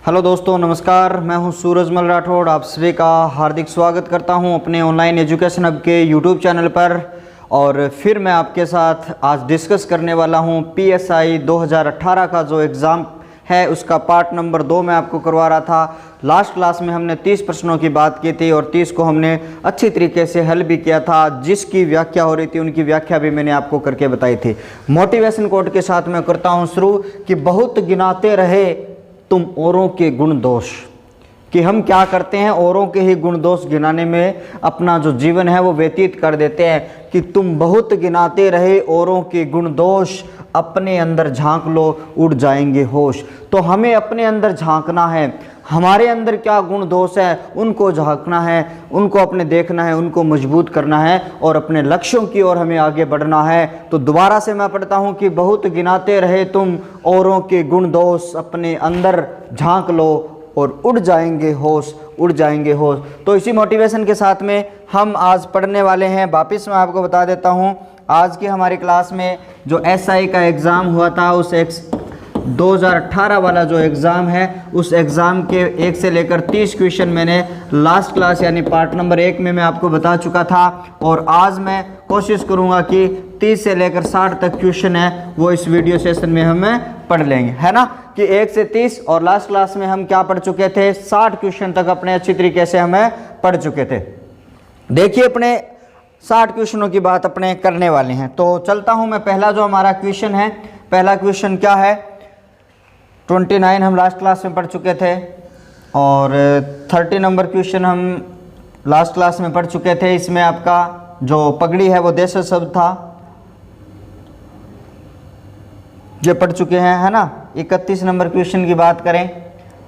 Hello दोस्तों, नमस्कार। मैं हूं सूरजमल राठौड़। आप सभी का हार्दिक स्वागत करता हूं अपने ऑनलाइन एजुकेशन हब के यूट्यूब चैनल पर। और फिर मैं आपके साथ आज डिस्कस करने वाला हूं PSI 2018 का जो एग्ज़ाम है उसका पार्ट नंबर 2 मैं आपको करवा रहा था। लास्ट क्लास में हमने 30 प्रश्नों की बात की थी और 30 को हमने अच्छी तरीके से हल भी किया था। जिसकी व्याख्या हो रही थी उनकी व्याख्या भी मैंने आपको करके बताई थी। मोटिवेशन कोट के साथ मैं करता हूं शुरू कि बहुत गिनाते रहे तुम औरों के गुण दोष। कि हम क्या करते हैं, औरों के ही गुण दोष गिनाने में अपना जो जीवन है वो व्यतीत कर देते हैं। कि तुम बहुत गिनाते रहे औरों के गुण दोष, अपने अंदर झांक लो उड़ जाएंगे होश। तो हमें अपने अंदर झांकना है, हमारे अंदर क्या गुण दोष है उनको झांकना है, उनको अपने देखना है, उनको मजबूत करना है और अपने लक्ष्यों की ओर हमें आगे बढ़ना है। तो दोबारा से मैं पढ़ता हूँ कि बहुत गिनाते रहे तुम औरों के गुण दोष, अपने अंदर झांक लो और उड़ जाएंगे होश, उड़ जाएंगे होश। तो इसी मोटिवेशन के साथ में हम आज पढ़ने वाले हैं। वापस मैं आपको बता देता हूँ, आज की हमारी क्लास में जो SI का एग्ज़ाम हुआ था उस 2018 वाला जो एग्ज़ाम है उस एग्ज़ाम के 1 से लेकर 30 क्वेश्चन मैंने लास्ट क्लास यानी पार्ट नंबर 1 में मैं आपको बता चुका था। और आज मैं कोशिश करूँगा कि 30 से लेकर 60 तक क्वेश्चन है वो इस वीडियो सेशन में हमें पढ़ लेंगे, है ना। कि 1 से 30 और लास्ट क्लास में हम क्या पढ़ चुके थे, 60 क्वेश्चन तक अपने अच्छी तरीके से हमें पढ़ चुके थे। देखिए अपने 60 क्वेश्चनों की बात अपने करने वाले हैं। तो चलता हूं मैं, पहला जो हमारा क्वेश्चन है, पहला क्वेश्चन क्या है, 29 हम लास्ट क्लास में पढ़ चुके थे और 30 नंबर क्वेश्चन हम लास्ट क्लास में पढ़ चुके थे। इसमें आपका जो पगड़ी है वो देश शब्द था, ये पढ़ चुके हैं, है ना। 31 नंबर क्वेश्चन की बात करें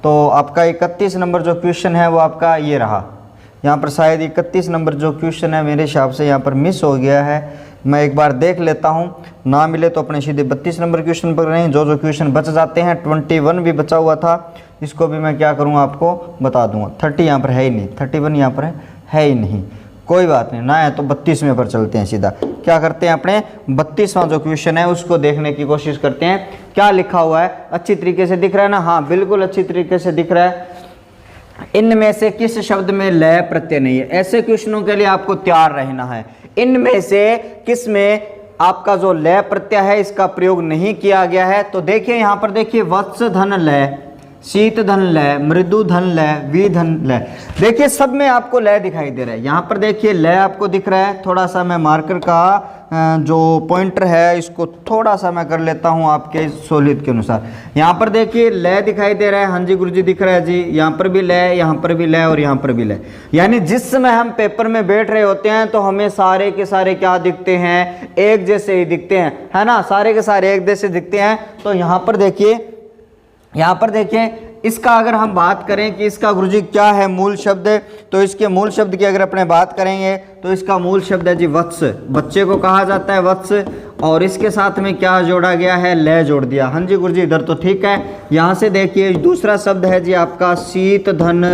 तो आपका 31 नंबर जो क्वेश्चन है वो आपका ये रहा। यहाँ पर शायद 31 नंबर जो क्वेश्चन है मेरे हिसाब से यहाँ पर मिस हो गया है, मैं एक बार देख लेता हूँ। ना मिले तो अपने सीधे 32 नंबर क्वेश्चन पर रहें। जो क्वेश्चन बच जाते हैं, 21 भी बचा हुआ था, इसको भी मैं क्या करूँगा आपको बता दूँगा। 30 यहाँ पर है ही नहीं, 31 यहाँ पर है ही नहीं, कोई बात नहीं ना है तो 32 में पर चलते हैं। सीधा क्या करते हैं, अपने 32वां जो क्वेश्चन है उसको देखने की कोशिश करते हैं। क्या लिखा हुआ है, अच्छी तरीके से दिख रहा है ना। हाँ बिल्कुल अच्छी तरीके से दिख रहा है। इनमें से किस शब्द में लय प्रत्यय नहीं है, ऐसे क्वेश्चनों के लिए आपको तैयार रहना है। इनमें से किस में आपका जो लय प्रत्यय है इसका प्रयोग नहीं किया गया है। तो देखिए यहाँ पर देखिए, वत्स धन लय, शीत धन लय, मृदु धन लय, वी धन लय। देखिए सब में आपको लय दिखाई दे रहा है। यहाँ पर देखिए लय आपको दिख रहा है। थोड़ा सा मैं मार्कर का जो पॉइंटर है इसको थोड़ा सा मैं कर लेता हूँ आपके सहूलियत के अनुसार। यहाँ पर देखिए लय दिखाई दे रहा है, हाँ जी गुरु जी दिख रहा है जी। यहाँ पर भी लय, यहाँ पर भी लय और यहाँ पर भी लय। यानी जिस समय हम पेपर में बैठ रहे होते हैं तो हमें सारे के सारे क्या दिखते हैं, एक जैसे ही दिखते हैं, है ना। सारे के सारे एक जैसे दिखते हैं। तो यहाँ पर देखिए, यहाँ पर देखिए इसका अगर हम बात करें कि इसका गुरुजी क्या है मूल शब्द, तो इसके मूल शब्द की अगर अपने बात करेंगे तो इसका मूल शब्द है जी वत्स। बच्चे को कहा जाता है वत्स। और इसके साथ में क्या जोड़ा गया है, लय जोड़ दिया। हाँ जी गुरुजी इधर तो ठीक है। यहाँ से देखिए दूसरा शब्द है जी आपका शीत धन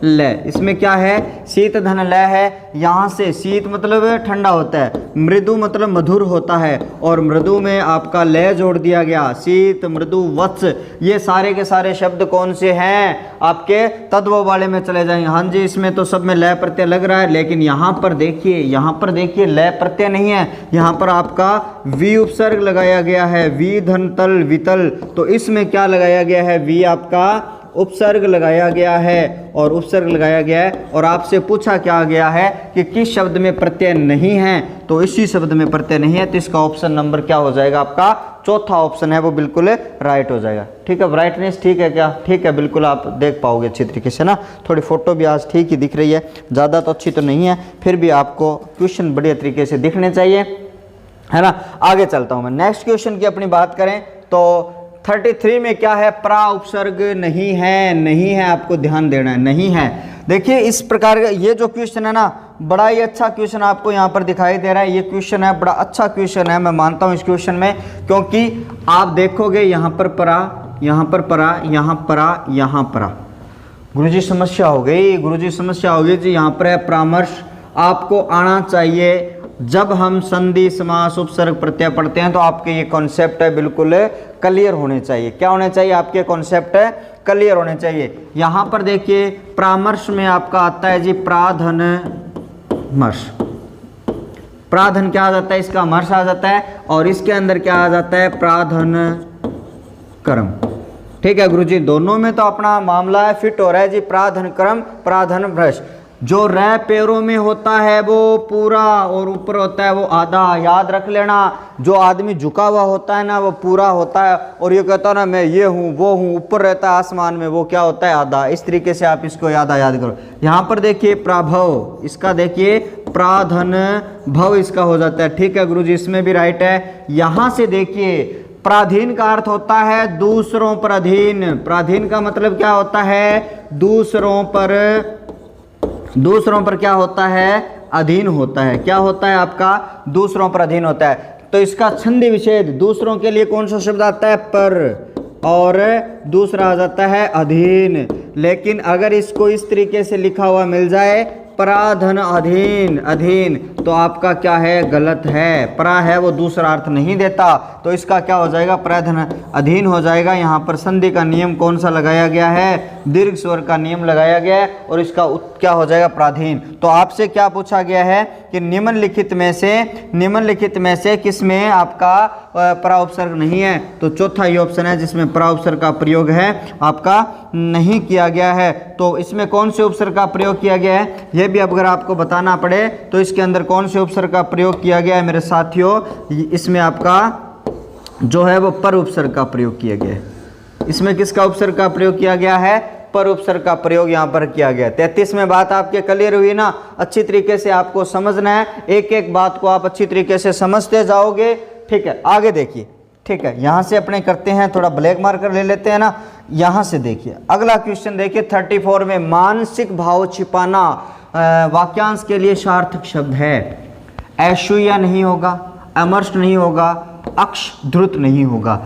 लय। इसमें क्या है, शीत धन लय है। यहाँ से शीत मतलब ठंडा होता है, मृदु मतलब मधुर होता है और मृदु में आपका लय जोड़ दिया गया, शीत मृदु वत्स। ये सारे के सारे शब्द कौन से हैं, आपके तत्व वाले में चले जाएंगे। हाँ जी इसमें तो सब में लय प्रत्यय लग रहा है, लेकिन यहाँ पर देखिए, यहाँ पर देखिए लय प्रत्यय नहीं है। यहाँ पर आपका वी उपसर्ग लगाया गया है, वी धन तल वितल। तो इसमें क्या लगाया गया है, वी आपका उपसर्ग लगाया गया है और उपसर्ग लगाया गया है। और आपसे पूछा क्या गया है कि किस शब्द में प्रत्यय नहीं है, तो इसी शब्द में प्रत्यय नहीं है। तो इसका ऑप्शन नंबर क्या हो जाएगा, आपका चौथा ऑप्शन है वो बिल्कुल राइट हो जाएगा। ठीक है, ब्राइटनेस ठीक है क्या, ठीक है बिल्कुल आप देख पाओगे अच्छी तरीके से ना। थोड़ी फोटो भी आज ठीक ही दिख रही है, ज़्यादा तो अच्छी तो नहीं है, फिर भी आपको क्वेश्चन बढ़िया तरीके से दिखने चाहिए, है ना। आगे चलता हूँ मैं, नेक्स्ट क्वेश्चन की अपनी बात करें तो 33 में क्या है, प्रा उपसर्ग नहीं है, नहीं है, आपको ध्यान देना है, नहीं है। देखिए इस प्रकार का ये जो क्वेश्चन है ना, बड़ा ही अच्छा क्वेश्चन आपको यहाँ पर दिखाई दे रहा है। ये क्वेश्चन है बड़ा अच्छा क्वेश्चन है, मैं मानता हूँ इस क्वेश्चन में, क्योंकि आप देखोगे यहाँ पर परा, यहाँ पर परा, यहाँ परा, यहाँ परा। गुरुजी समस्या हो गई, गुरुजी समस्या हो गई जी। यहाँ पर है परामर्श, आपको आना चाहिए जब हम संधि समास उपसर्ग प्रत्यय पढ़ते हैं तो आपके ये कॉन्सेप्ट है बिल्कुल क्लियर होने चाहिए। क्या होने चाहिए? आपके कॉन्सेप्ट है क्लियर होने चाहिए। यहाँ पर देखिए परामर्श में आपका आता है जी प्राधान्यमर्श। प्राधान क्या आ जाता है? इसका मर्श आ जाता है और इसके अंदर क्या आ जाता है? प्राधान्य कर्म। ठीक है गुरुजी, दोनों में तो अपना मामला है फिट हो रहा है जी। प्राधान्य कर्म प्राधान्य भ्रश। जो रै पैरों में होता है वो पूरा और ऊपर होता है वो आधा। याद रख लेना, जो आदमी झुका हुआ होता है ना वो पूरा होता है और ये कहता है ना मैं ये हूँ वो हूँ, ऊपर रहता है आसमान में, वो क्या होता है? आधा। इस तरीके से आप इसको याद करो। यहाँ पर देखिए प्राभव, इसका देखिए प्राधान्य भव इसका हो जाता है। ठीक है गुरुजी, इसमें भी राइट है। यहाँ से देखिए प्राधीन का अर्थ होता है दूसरों पर अधीन। प्राधीन का मतलब क्या होता है? दूसरों पर क्या होता है? अधीन होता है। क्या होता है आपका? दूसरों पर अधीन होता है। तो इसका छंदी विच्छेद, दूसरों के लिए कौन सा शब्द आता है? पर, और दूसरा आ जाता है अधीन। लेकिन अगर इसको इस तरीके से लिखा हुआ मिल जाए पराधन अधीन, अधीन, तो आपका क्या है? गलत है। परा है वो दूसरा अर्थ नहीं देता, तो इसका क्या हो जाएगा? प्राधन अधीन हो जाएगा। यहाँ पर संधि का नियम कौन सा लगाया गया है? दीर्घ स्वर का नियम लगाया गया है और इसका क्या हो जाएगा? प्राधीन। तो आपसे क्या पूछा गया है कि निम्नलिखित में से किसमें आपका परा उपसर्ग नहीं है? तो चौथा ये ऑप्शन है जिसमें परा उपसर्ग का प्रयोग है आपका नहीं किया गया है। तो इसमें कौन से उपसर्ग का प्रयोग किया गया है ये भी अगर आपको बताना पड़े तो इसके अंदर कौन से उपसर्ग का प्रयोग किया गया है मेरे साथियों? इसमें आपका जो है वो पर उपसर्ग का प्रयोग किया गया है। इसमें किसका उपसर्ग का प्रयोग किया गया है? पर उपसर्ग का प्रयोग यहाँ पर किया गया। 33 में बात आपके क्लियर हुई ना? अच्छी तरीके से आपको समझना है, एक एक बात को आप अच्छी तरीके से समझते जाओगे। ठीक है, आगे देखिए। ठीक है, यहाँ से अपने करते हैं, थोड़ा ब्लैक मार्कर ले लेते हैं ना। यहाँ से देखिए अगला क्वेश्चन देखिए 34 में मानसिक भाव छिपाना वाक्यांश के लिए सार्थक शब्द है। ऐशुया नहीं होगा, अमर्ष नहीं होगा, अक्ष ध्रुत नहीं होगा।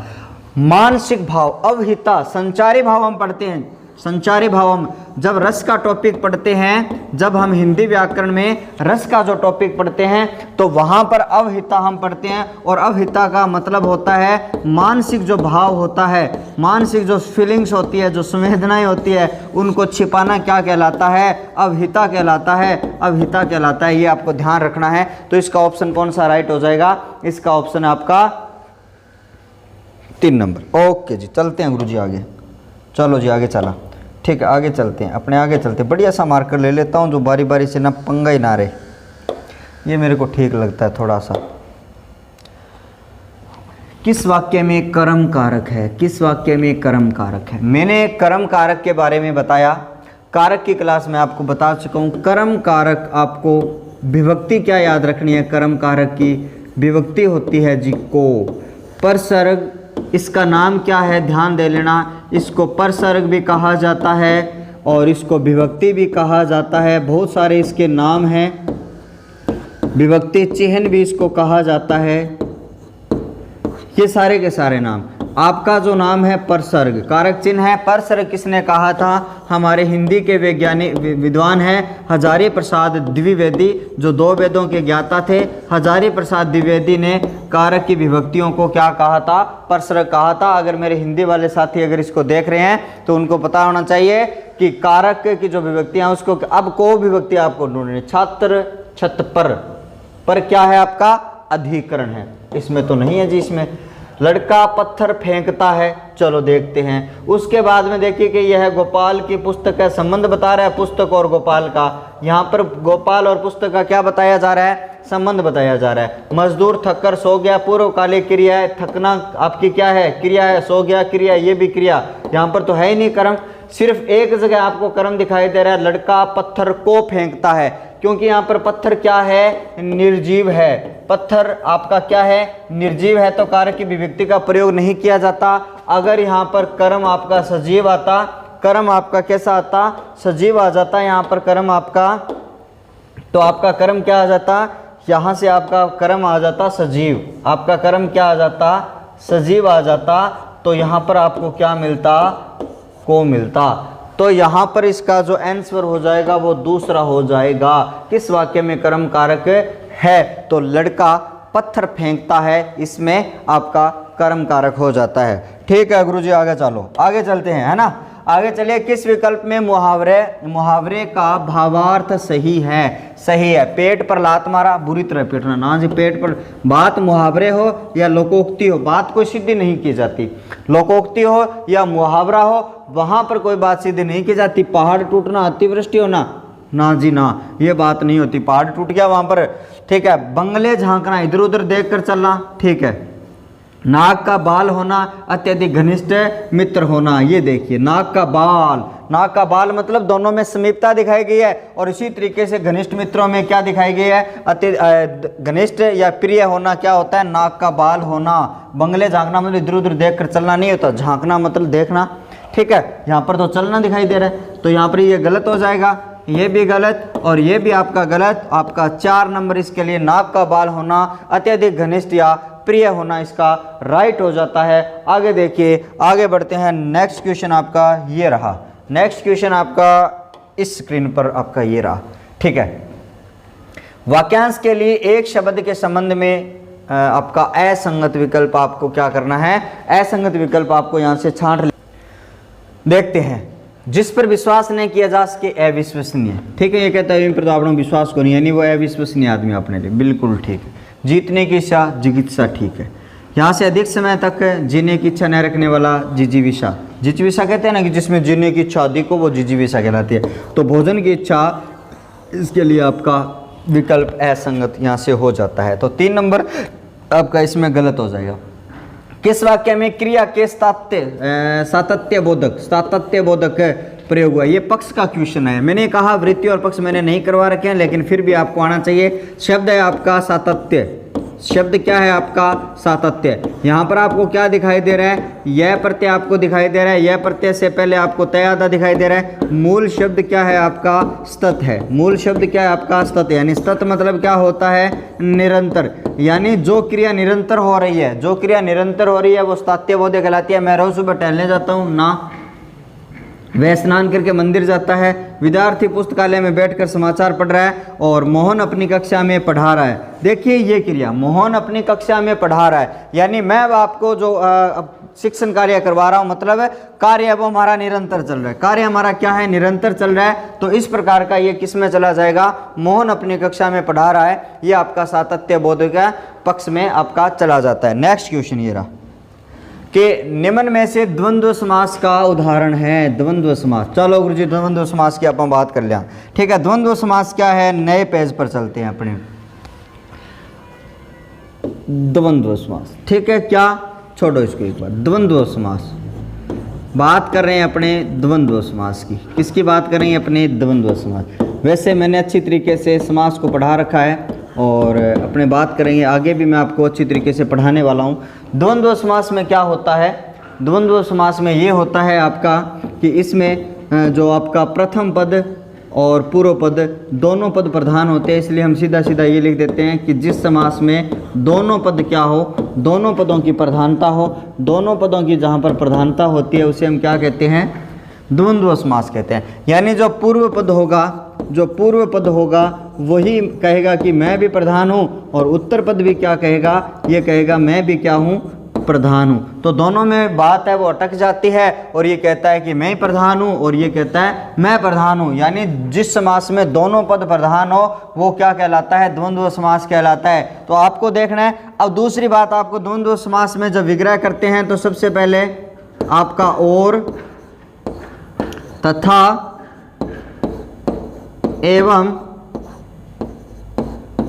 मानसिक भाव, अवहिता, संचारी भाव हम पढ़ते हैं। संचारी भाव हम जब रस का टॉपिक पढ़ते हैं, जब हम हिंदी व्याकरण में रस का जो टॉपिक पढ़ते हैं तो वहाँ पर अवहिता हम पढ़ते हैं। और अवहिता का मतलब होता है मानसिक जो भाव होता है, मानसिक जो फीलिंग्स होती है, जो संवेदनाएं होती है, उनको छिपाना क्या कहलाता है? अवहिता कहलाता है। अवहिता कहलाता है, ये आपको ध्यान रखना है। तो इसका ऑप्शन कौन सा राइट हो जाएगा? इसका ऑप्शन है आपका 3 नंबर। ओके जी, चलते हैं गुरुजी आगे। चलो जी आगे चला। ठीक है, आगे चलते हैं, अपने आगे चलते हैं। बढ़िया सा मार्कर ले लेता हूँ जो बारी बारी से ना पंगा ही ना रहे, ये मेरे को ठीक लगता है थोड़ा सा। किस वाक्य में कर्म कारक है? किस वाक्य में कर्म कारक है? मैंने कर्म कारक के बारे में बताया, कारक की क्लास में आपको बता चुका हूँ। कर्म कारक आपको विभक्ति क्या याद रखनी है? कर्म कारक की विभक्ति होती है जी को। परसर्ग, इसका नाम क्या है? ध्यान दे लेना। इसको परसर्ग भी कहा जाता है और इसको विभक्ति भी कहा जाता है। बहुत सारे इसके नाम हैं। विभक्ति चिह्न भी इसको कहा जाता है। ये सारे के सारे नाम। आपका जो नाम है परसर्ग, कारक चिन्ह है। परसर्ग किसने कहा था? हमारे हिंदी के वैज्ञानिक विद्वान हैं हजारी प्रसाद द्विवेदी, जो 2 वेदों के ज्ञाता थे। हजारी प्रसाद द्विवेदी ने कारक की विभक्तियों को क्या कहा था? परसर्ग कहा था। अगर मेरे हिंदी वाले साथी अगर इसको देख रहे हैं तो उनको पता होना चाहिए कि कारक की जो विभक्तियां उसको, अब को विभक्ति आपको ढूंढनी। छात्र, छत पर क्या है आपका? अधिकरण है। इसमें तो नहीं है जी। इसमें लड़का पत्थर फेंकता है, चलो देखते हैं। उसके बाद में देखिए कि यह गोपाल की पुस्तक है, संबंध बता रहा है पुस्तक और गोपाल का। यहाँ पर गोपाल और पुस्तक का क्या बताया जा रहा है? संबंध बताया जा रहा है। मजदूर थककर सो गया, पूर्वकालिक क्रिया है। थकना आपकी क्या है? क्रिया है। सो गया क्रिया, ये भी क्रिया। यहाँ पर तो है ही नहीं कर्म, सिर्फ एक जगह आपको कर्म दिखाई दे रहा है, लड़का पत्थर को फेंकता है। क्योंकि यहाँ पर पत्थर क्या है? निर्जीव है। पत्थर आपका क्या है? निर्जीव है, तो कारक की विभक्ति का प्रयोग नहीं किया जाता। अगर यहाँ पर कर्म आपका सजीव आता, कर्म आपका कैसा आता? सजीव आ जाता। यहाँ पर कर्म आपका, तो आपका कर्म क्या आ जाता? यहाँ से आपका कर्म आ जाता सजीव। आपका कर्म क्या आ जाता? सजीव आ जाता। तो यहाँ पर आपको क्या मिलता? को मिलता। तो यहाँ पर इसका जो आंसर हो जाएगा वो दूसरा हो जाएगा। किस वाक्य में कर्म कारक है तो लड़का पत्थर फेंकता है, इसमें आपका कर्म कारक हो जाता है। ठीक है गुरुजी, आगे चलो, आगे चलते हैं, है ना। आगे चलिए, किस विकल्प में मुहावरे का भावार्थ सही है? सही है। पेट पर लात मारा, बुरी तरह पीटना ना जी। पेट पर बात मुहावरे हो या लोकोक्ति हो, बात कोई सिद्धि नहीं की जाती। लोकोक्ति हो या मुहावरा हो, वहां पर कोई बात सिद्धि नहीं की जाती। पहाड़ टूटना, अतिवृष्टि होना, ना जी ना, ये बात नहीं होती। पहाड़ टूट गया वहां पर, ठीक है। बंगले झांकना, इधर उधर देख कर चलना, ठीक है। नाक का बाल होना, अत्यधिक घनिष्ठ मित्र होना, ये देखिए नाक का बाल मतलब दोनों में समीपता दिखाई गई है। और इसी तरीके से घनिष्ठ मित्रों में क्या दिखाई गई है? घनिष्ठ या प्रिय होना क्या होता है? नाक का बाल होना। बंगले झांकना मतलब इधर उधर देख कर चलना नहीं होता, झांकना मतलब देखना, ठीक है। यहाँ पर तो चलना दिखाई दे रहा है, तो यहाँ पर ये गलत हो जाएगा, ये भी गलत और ये भी आपका गलत। आपका 4 नंबर इसके लिए नाक का बाल होना, अत्यधिक घनिष्ठ या प्रिय होना इसका राइट हो जाता है। आगे देखिए, आगे बढ़ते हैं। नेक्स्ट क्वेश्चन आपका ये रहा, नेक्स्ट क्वेश्चन आपका इस स्क्रीन पर आपका ये रहा, ठीक है। वाक्यांश के लिए एक शब्द के संबंध में आपका असंगत विकल्प आपको क्या करना है? असंगत विकल्प आपको यहां से छांट देखते हैं। जिस पर विश्वास नहीं किया जा सके अविश्वसनीय, ठीक है। ये कहता है इन पर तो आपने विश्वास को नहीं, यानी वो अविश्वसनीय आदमी अपने लिए, बिल्कुल ठीक है। जीतने की इच्छा, जिगित्सा, ठीक है। यहाँ से अधिक समय तक जीने की इच्छा न रखने वाला जिजीविषा। जिजीविषा कहते हैं ना कि जिसमें जीने की इच्छा अधिक हो, वो जिजीविषा कहलाती है। तो भोजन की इच्छा, इसके लिए आपका विकल्प असंगत यहाँ से हो जाता है। तो 3 नंबर आपका इसमें गलत हो जाएगा। किस वाक्य में क्रिया के सातत्य बोधक प्रयोग हुआ? ये पक्ष का क्वेश्चन है। मैंने कहा वृत्ति और पक्ष मैंने नहीं करवा रखे हैं, लेकिन फिर भी आपको आना चाहिए। शब्द है आपका सातत्य। शब्द क्या है आपका? सातत्य। यहाँ पर आपको क्या दिखाई दे रहा है? यह प्रत्यय आपको दिखाई दे रहा है। यह प्रत्यय से पहले आपको तय आधा दिखाई दे रहा है। मूल शब्द क्या है आपका? स्तत है। मूल शब्द क्या है आपका? स्तत। यानी स्तत मतलब क्या होता है? निरंतर। यानी जो क्रिया निरंतर हो रही है, जो क्रिया निरंतर हो रही है वो स्तत्य बोधक कहलाती है। मैं रोज सुबह टहलने जाता हूँ ना, वह स्नान करके मंदिर जाता है, विद्यार्थी पुस्तकालय में बैठकर समाचार पढ़ रहा है, और मोहन अपनी कक्षा में पढ़ा रहा है। देखिए ये क्रिया, मोहन अपनी कक्षा में पढ़ा रहा है, यानी मैं आपको जो शिक्षण कार्य करवा रहा हूँ, मतलब कार्य वो हमारा निरंतर चल रहा है। कार्य हमारा क्या है? निरंतर चल रहा है। तो इस प्रकार का ये किस में चला जाएगा? मोहन अपनी कक्षा में पढ़ा रहा है, ये आपका सातत्य बोधक पक्ष में आपका चला जाता है। नेक्स्ट क्वेश्चन ये रहा कि निम्न में से द्वंद्व समास का उदाहरण है। द्वंद्व समास, चलो गुरुजी द्वंद्व समास की अपन बात कर लिया, ठीक है। द्वंद्व समास क्या है? नए पेज पर चलते हैं अपने। द्वंद्व समास, ठीक है। क्या, छोड़ो इसको एक बार। द्वंद्व समास बात कर रहे हैं अपने द्वंद्व समास की। किसकी बात कर रहे हैं? अपने द्वंद्व समास। वैसे मैंने अच्छी तरीके से समास को पढ़ा रखा है और अपने बात करेंगे आगे भी, मैं आपको अच्छी तरीके से पढ़ाने वाला हूँ। द्वंद्व समास में क्या होता है? द्वंद्व समास में ये होता है आपका कि इसमें जो आपका प्रथम पद और पूर्व पद दोनों पद प्रधान होते हैं, इसलिए हम सीधा सीधा ये लिख देते हैं कि जिस समास में दोनों पद क्या हो? दोनों पदों की प्रधानता हो। दोनों पदों की जहाँ पर प्रधानता होती है उसे हम क्या कहते हैं? द्वंद्व समास कहते हैं। यानी जो पूर्व पद होगा वही कहेगा कि मैं भी प्रधान हूँ, और उत्तर पद भी क्या कहेगा? ये कहेगा मैं भी क्या हूँ? प्रधान हूँ। तो दोनों में बात है वो अटक जाती है, और ये कहता है कि मैं ही प्रधान हूँ, और ये कहता है मैं प्रधान हूँ। यानी जिस समास में दोनों पद प्रधान हो वो क्या कहलाता है? द्वंद्व समास कहलाता है। तो आपको देखना है। अब दूसरी बात, आपको द्वंद्व समास में जब विग्रह करते हैं तो सबसे पहले आपका और, तथा, एवं,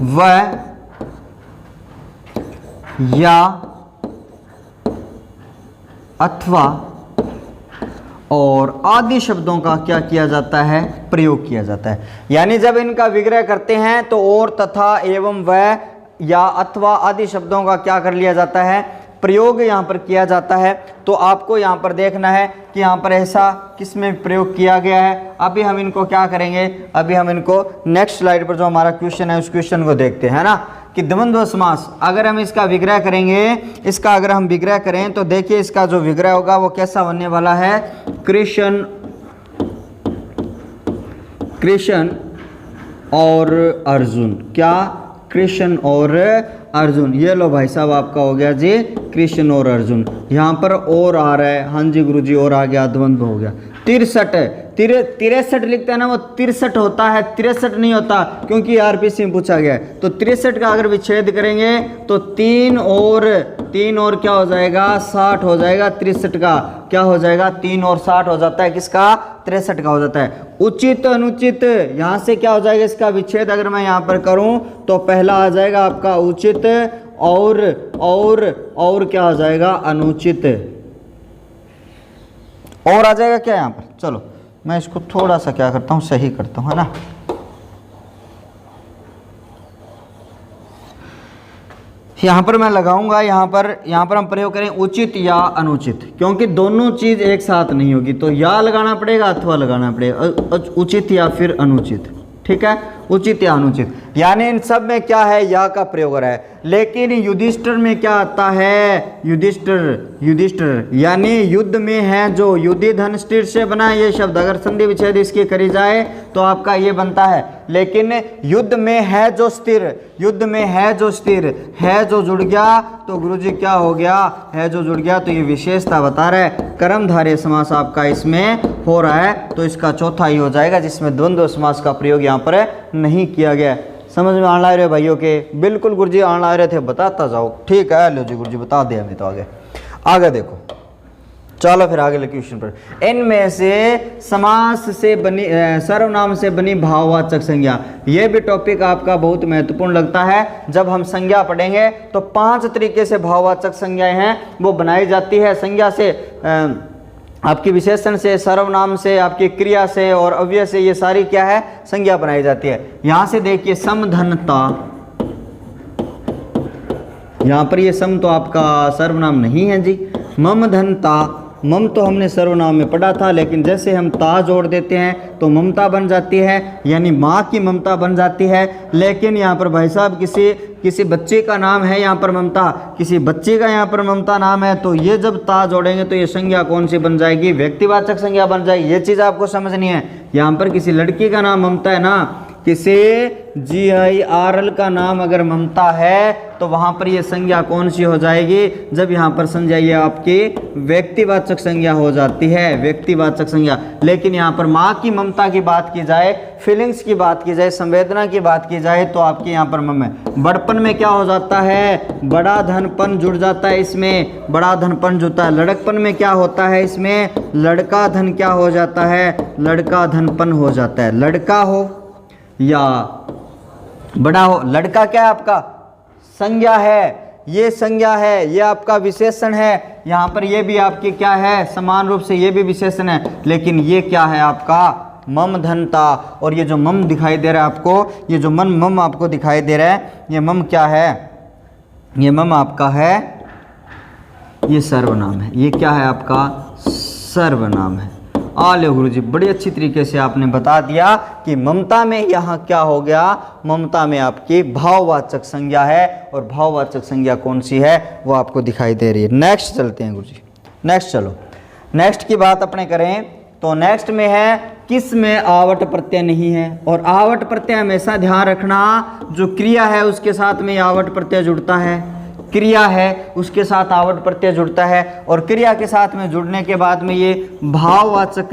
व, या, अथवा और आदि शब्दों का क्या किया जाता है? प्रयोग किया जाता है। यानी जब इनका विग्रह करते हैं तो और, तथा, एवं, व, या, अथवा आदि शब्दों का क्या कर लिया जाता है? प्रयोग यहाँ पर किया जाता है। तो आपको यहाँ पर देखना है कि यहाँ पर ऐसा किस में प्रयोग किया गया है। अभी हम इनको क्या करेंगे? अभी हम इनको नेक्स्ट स्लाइड पर जो हमारा क्वेश्चन है उस क्वेश्चन को देखते हैं ना, कि द्वंद्व समास अगर हम इसका विग्रह करेंगे, इसका अगर हम विग्रह करें तो देखिए इसका जो विग्रह होगा वो कैसा होने वाला है? कृष्ण और अर्जुन। क्या? कृष्ण और अर्जुन। ये लो भाई साहब आपका हो गया जी कृष्ण और अर्जुन। यहाँ पर और आ रहा है, हाँ जी गुरुजी और आ गया, द्वंद्व हो गया। 63 लिखते हैं ना, वो 63 होता है, 63 नहीं होता, क्योंकि आरपीसी में पूछा गया है। तो 63 का अगर विच्छेद करेंगे तो 3 और क्या हो जाएगा 60 हो जाएगा। 63 का क्या हो जाएगा 3 और 60 हो जाता है, किसका 63 का हो जाता है। उचित अनुचित यहाँ से क्या हो जाएगा इसका विच्छेद अगर मैं यहाँ पर करूँ तो पहला आ जाएगा आपका उचित और क्या हो जाएगा अनुचित, और आ जाएगा क्या यहाँ पर। चलो मैं इसको थोड़ा सा क्या करता हूँ सही करता हूँ, है ना। यहाँ पर मैं लगाऊंगा, यहाँ पर हम प्रयोग करें उचित या अनुचित, क्योंकि दोनों चीज एक साथ नहीं होगी, तो या लगाना पड़ेगा अथवा लगाना पड़ेगा, उचित या फिर अनुचित। ठीक है, उचित या अनुचित, यानी इन सब में क्या है या का प्रयोग हो रहा है। लेकिन युधिष्ठिर में क्या आता है, युधिष्ठिर यानी युद्ध में है जो, युद्धि धन स्थिर से बना है ये शब्द, अगर संधि विच्छेद इसकी करी जाए तो आपका ये बनता है। लेकिन युद्ध में है जो स्थिर, युद्ध में है जो स्थिर, है जो जुड़ गया तो गुरुजी क्या हो गया, है जो जुड़ गया, तो ये विशेषता बता रहा है। कर्मधारय समास आपका इसमें हो रहा है, तो इसका चौथा ही हो जाएगा, जिसमें द्वंद्व समास का प्रयोग यहाँ पर नहीं किया गया। समझ में आने रहे भाइयों के, बिल्कुल गुरुजी आने रहे थे, बताता जाओ। ठीक है, लो जी गुरुजी बता दिया हमें, तो आगे देखो। चलो फिर आगे क्वेश्चन पर। इनमें से समास से बनी सर्वनाम से बनी भाववाचक संज्ञा, यह भी टॉपिक आपका बहुत महत्वपूर्ण लगता है। जब हम संज्ञा पढ़ेंगे तो 5 तरीके से भाववाचक संज्ञाएं हैं वो बनाई जाती है। संज्ञा से आपकी विशेषण से, सर्वनाम से, आपकी क्रिया से और अव्यय से, ये सारी क्या है संज्ञा बनाई जाती है। यहां से देखिए समधनता, यहां पर ये सम तो आपका सर्वनाम नहीं है जी। ममधनता, मम तो हमने सर्वनाम में पढ़ा था, लेकिन जैसे हम ता जोड़ देते हैं तो ममता बन जाती है, यानी माँ की ममता बन जाती है। लेकिन यहाँ पर भाई साहब किसी बच्चे का नाम है यहाँ पर ममता, किसी बच्चे का यहाँ पर ममता नाम है, तो ये जब ता जोड़ेंगे तो ये संज्ञा कौन सी बन जाएगी, व्यक्तिवाचक संज्ञा बन जाएगी। ये चीज़ आपको समझनी है। यहाँ पर किसी लड़की का नाम ममता है ना, किसी GIRL का नाम अगर ममता है तो वहां पर ये संज्ञा कौन सी हो जाएगी, जब यहाँ पर संज्ञा ये आपकी व्यक्तिवाचक संज्ञा हो जाती है, व्यक्तिवाचक संज्ञा। लेकिन यहाँ पर माँ की ममता की बात की जाए, फीलिंग्स की बात की जाए, संवेदना की बात की जाए तो आपके यहाँ पर मम है। बड़पन में क्या हो जाता है, बड़ा धनपन जुड़ जाता है, इसमें बड़ा धनपन जुड़ता है। लड़कपन में क्या होता है, इसमें लड़का धन क्या हो जाता है, लड़का धनपन हो जाता है। लड़का हो या बड़ा हो, लड़का क्या है आपका संज्ञा है, ये संज्ञा है, ये आपका विशेषण है। यहाँ पर ये भी आपकी क्या है समान रूप से ये भी विशेषण है, लेकिन ये क्या है आपका मम धनता। और ये जो मम दिखाई दे रहा है आपको, ये जो मम आपको दिखाई दे रहा है, ये मम क्या है, ये मम आपका है, ये सर्वनाम है। ये क्या है आपका सर्वनाम है। आलो गुरुजी, बड़ी अच्छी तरीके से आपने बता दिया कि ममता में यहाँ क्या हो गया, ममता में आपकी भाववाचक संज्ञा है, और भाववाचक संज्ञा कौन सी है वो आपको दिखाई दे रही है। नेक्स्ट चलते हैं गुरुजी, नेक्स्ट चलो। नेक्स्ट की बात अपने करें तो नेक्स्ट में है किस में आवट प्रत्यय नहीं है। और आवट प्रत्यय हमेशा ध्यान रखना, जो क्रिया है उसके साथ में आवट प्रत्यय जुड़ता है, क्रिया है उसके साथ आवट प्रत्यय जुड़ता है, और क्रिया के साथ में जुड़ने के बाद में ये भाववाचक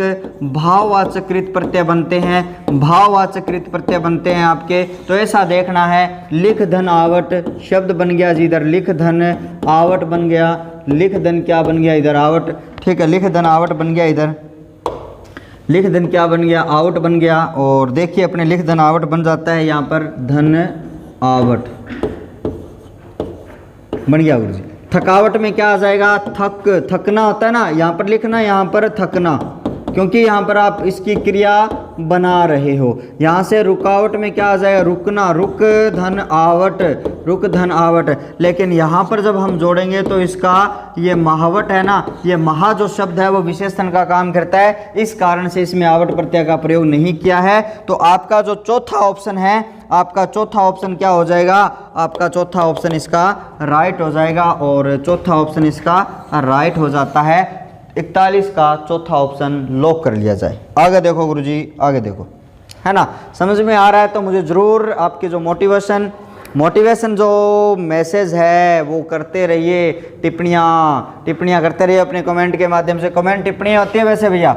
कृत प्रत्यय बनते हैं, भाववाचक कृत प्रत्यय बनते हैं आपके। तो ऐसा देखना है, लिख धन आवट शब्द बन गया जी, इधर लिख धन आवट बन गया, लिख धन क्या बन गया इधर आवट, ठीक है, लिख धन आवट बन गया, इधर लिख धन क्या बन गया आवट बन गया। और देखिए अपने लिख धन आवट बन जाता है, यहाँ पर धन आवट बन गया गुरुजी। थकावट में क्या आ जाएगा, थकना होता है ना, यहाँ पर लिखना, यहाँ पर थकना, क्योंकि यहाँ पर आप इसकी क्रिया बना रहे हो। यहाँ से रुकावट में क्या आ जाएगा, रुकना, रुक धन आवट, रुक धन आवट। लेकिन यहाँ पर जब हम जोड़ेंगे तो इसका ये महावट है ना, ये महा जो शब्द है वो विशेषण का काम करता है, इस कारण से इसमें आवट प्रत्यय का प्रयोग नहीं किया है। तो आपका जो चौथा ऑप्शन है, आपका चौथा ऑप्शन क्या हो जाएगा, आपका चौथा ऑप्शन इसका राइट हो जाएगा, और चौथा ऑप्शन इसका राइट हो जाता है। 41 का चौथा ऑप्शन लॉक कर लिया जाए। आगे देखो गुरुजी, आगे देखो, है ना, समझ में आ रहा है तो मुझे ज़रूर आपकी जो मोटिवेशन मोटिवेशन जो मैसेज है वो करते रहिए, टिप्पणियाँ करते रहिए अपने कमेंट के माध्यम से। कमेंट टिप्पणियाँ होती है वैसे भैया।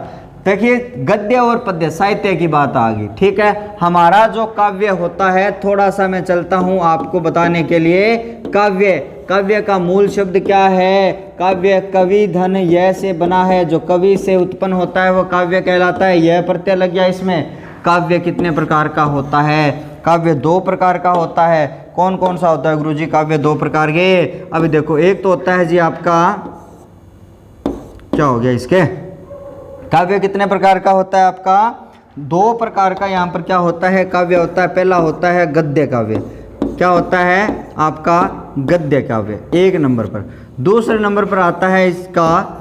देखिए गद्य और पद्य साहित्य की बात आ गई, ठीक है। हमारा जो काव्य होता है, थोड़ा सा मैं चलता हूँ आपको बताने के लिए। काव्य का मूल शब्द क्या है? काव्य कवि धन यह से बना है, जो कवि से उत्पन्न होता है वो काव्य कहलाता है। यह प्रत्यय लग गया इसमें। काव्य कितने प्रकार का होता है? काव्य 2 प्रकार का होता है। कौन कौन सा होता है गुरुजी काव्य? 2 प्रकार के। अभी देखो, एक तो होता है जी आपका, क्या हो गया इसके, काव्य कितने प्रकार का होता है आपका? 2 प्रकार का। यहाँ पर क्या होता है? काव्य होता है। पहला होता है गद्य काव्य। क्या होता है आपका? गद्य काव्य 1 नंबर पर। दूसरे नंबर पर आता है इसका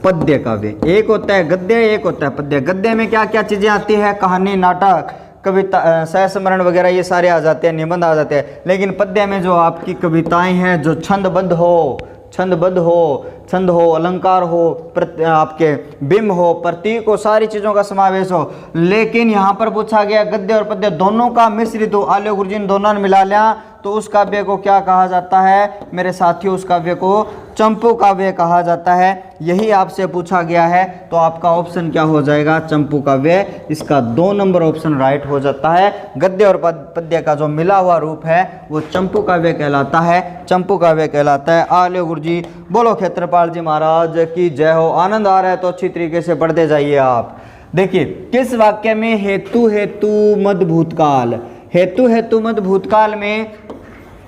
पद्य काव्य। एक होता है गद्य, एक होता है पद्य। गद्य में क्या क्या चीजें आती है? कहानी, नाटक, कविता, सहस्मरण वगैरह ये सारे आ जाते हैं, निबंध आ जाते हैं। लेकिन पद्य में जो आपकी कविताएं हैं, जो छंदबद्ध हो, अलंकार हो, आपके बिंब हो, प्रतीक हो, सारी चीज़ों का समावेश हो। लेकिन यहाँ पर पूछा गया गद्य और पद्य दोनों का मिश्रित हो। आलो गुरुजी ने दोनों ने मिला लिया तो उस काव्य को क्या कहा जाता है मेरे साथियों? उस काव्य को चंपू काव्य कहा जाता है। यही आपसे पूछा गया है, तो आपका ऑप्शन क्या हो जाएगा? चंपू काव्य। इसका 2 नंबर ऑप्शन राइट हो जाता है। गद्य और पद्य का जो मिला हुआ रूप है वो चंपू काव्य कहलाता है। चंपू काव्य कहलाता है। आलो गुरुजी बोलो क्षेत्रपाल जी महाराज की जय हो। आनंद आ रहा है तो अच्छी तरीके से पढ़ते जाइए आप। देखिए, किस वाक्य में हेतु मद भूतकाल, हेतु मद भूतकाल में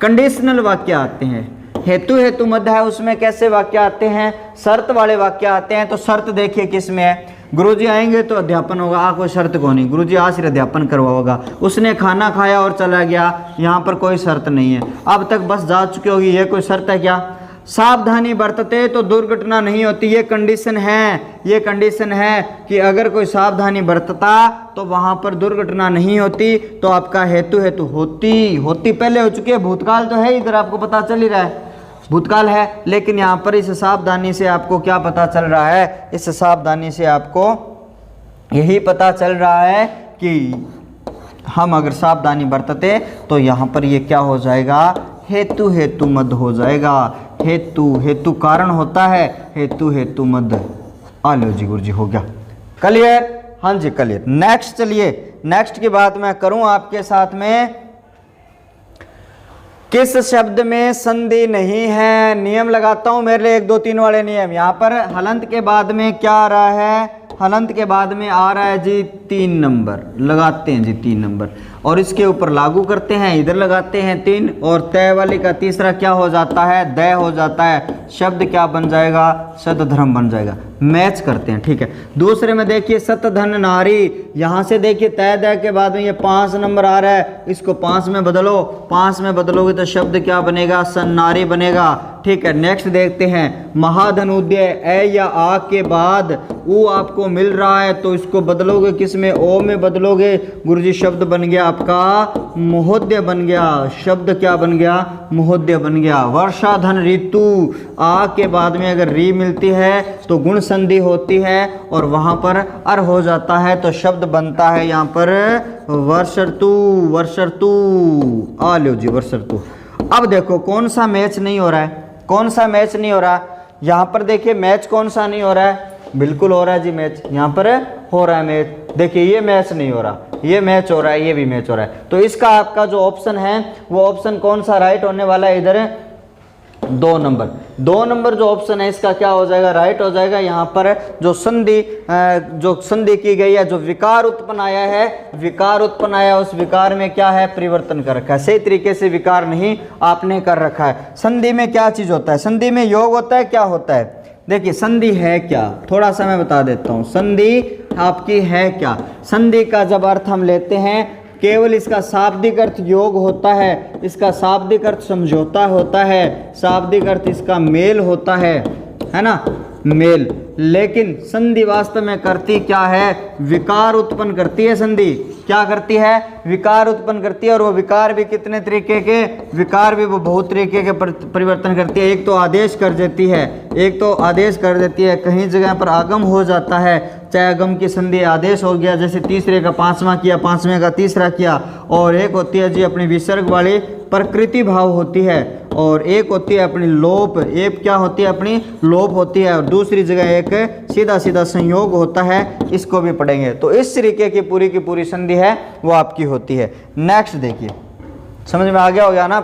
कंडीशनल वाक्य आते हैं। हेतु मद है, उसमें कैसे वाक्य आते हैं? शर्त वाले वाक्य आते हैं। तो शर्त देखिए किस में है। गुरुजी आएंगे तो अध्यापन होगा। कोई शर्त को नहीं, गुरुजी आज सिर्फ अध्यापन करवाओगा। उसने खाना खाया और चला गया, यहाँ पर कोई शर्त नहीं है। अब तक बस जा चुकी होगी, ये कोई शर्त है क्या? सावधानी बरतते तो दुर्घटना नहीं होती, ये कंडीशन है। ये कंडीशन है कि अगर कोई सावधानी बरतता तो वहां पर दुर्घटना नहीं होती। तो आपका हेतु होती पहले हो चुकी है। भूतकाल तो है, इधर आपको पता चल ही रहा है भूतकाल है। लेकिन यहाँ पर इस सावधानी से आपको क्या पता चल रहा है? इस सावधानी से आपको यही पता चल रहा है कि हम अगर सावधानी बरतते तो यहाँ पर ये क्या हो जाएगा? हेतु मद हो जाएगा। हेतु कारण होता है, हेतु मद। आलो जी गुरुजी हो गया क्लियर? हाँ जी क्लियर। नेक्स्ट चलिए, नेक्स्ट की बात मैं करूं आपके साथ में। किस शब्द में संधि नहीं है? नियम लगाता हूं मेरे लिए 1 2 3 वाले नियम। यहाँ पर हलंत के बाद में क्या आ रहा है? हलंत के बाद में आ रहा है जी 3 नंबर। लगाते हैं जी 3 नंबर और इसके ऊपर लागू करते हैं, इधर लगाते हैं 3। और तय वाले का तीसरा क्या हो जाता है? दय हो जाता है। शब्द क्या बन जाएगा? शतधर्म बन जाएगा। मैच करते हैं, ठीक है। दूसरे में देखिए सतधन नारी। यहाँ से देखिए तय दय के बाद में ये 5 नंबर आ रहा है, इसको 5 में बदलो। 5 में बदलोगे तो शब्द क्या बनेगा? सन्नारी बनेगा, ठीक है। नेक्स्ट देखते हैं महाधन उदय। ए या आ के बाद ऊ आपको मिल रहा है तो इसको बदलोगे किस में? ओ में बदलोगे। गुरुजी शब्द बन गया आपका महोदय बन गया। शब्द क्या बन गया? महोदय बन गया। वर्षाधन ऋतु। आ के बाद में अगर री मिलती है तो गुण संधि होती है और वहां पर अर हो जाता है तो शब्द बनता है यहाँ पर वर्षर्तु। आ लो जी वर्षर्तु। अब देखो कौन सा मैच नहीं हो रहा है? कौन सा मैच नहीं हो रहा? यहाँ पर देखिए मैच कौन सा नहीं हो रहा है? बिल्कुल हो रहा है जी मैच। यहाँ पर हो रहा है मैच। देखिए ये मैच नहीं हो रहा, ये मैच हो रहा है, ये भी मैच हो रहा है। तो इसका आपका जो ऑप्शन है वो ऑप्शन कौन सा राइट होने वाला है? इधर 2 नंबर। 2 नंबर जो ऑप्शन है इसका क्या हो जाएगा? राइट हो जाएगा। यहाँ पर जो संधि की गई है, जो विकार उत्पन्न आया, उस विकार में क्या है? परिवर्तन कर रखा है। सही तरीके से विकार नहीं आपने कर रखा है। संधि में क्या चीज होता है? संधि में योग होता है, क्या होता है? देखिए संधि है क्या, थोड़ा सा मैं बता देता हूं। संधि आपकी है क्या? संधि का जब अर्थ हम लेते हैं, केवल इसका शाब्दिक अर्थ योग होता है, इसका शाब्दिक अर्थ समझौता होता है, शाब्दिक अर्थ इसका मेल होता है ना? मेल। लेकिन संधि वास्तव में करती क्या है, विकार उत्पन्न करती है। संधि क्या करती है, विकार उत्पन्न करती है। और वो विकार भी कितने तरीके के, विकार भी वो बहुत तरीके के परिवर्तन करती है। एक तो आदेश कर देती है, एक तो आदेश कर देती है, कहीं जगह पर आगम हो जाता है, चाहे आगम की संधि आदेश हो गया, जैसे तीसरे का पांचवा किया, पांचवें का तीसरा किया। और एक होती है जी अपनी विसर्ग वाली प्रकृति भाव होती है, और एक होती है अपनी लोप, एक क्या होती है अपनी लोप होती है, और दूसरी जगह एक सीधा सीधा संयोग होता है, इसको भी पढ़ेंगे। तो इस तरीके की पूरी संधि है वो आपकी होती है। नेक्स्ट देखिए, समझ में आ गया हो गया ना।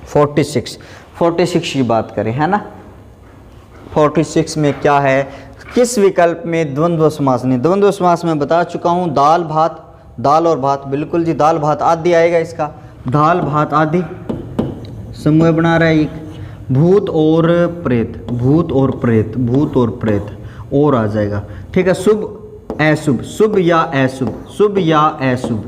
46 की बात करें है ना। 46 में क्या है, किस विकल्प में द्वंद्व समास नहीं। द्वंद्व समास में बता चुका हूँ, दाल भात, दाल और भात, बिल्कुल जी दाल भात आदि आएगा इसका, दाल भात आदि समूह बना रहा है एक। भूत और प्रेत, भूत और प्रेत, भूत और प्रेत और आ जाएगा, ठीक है। शुभ अशुभ, शुभ या अशुभ, शुभ या अशुभ।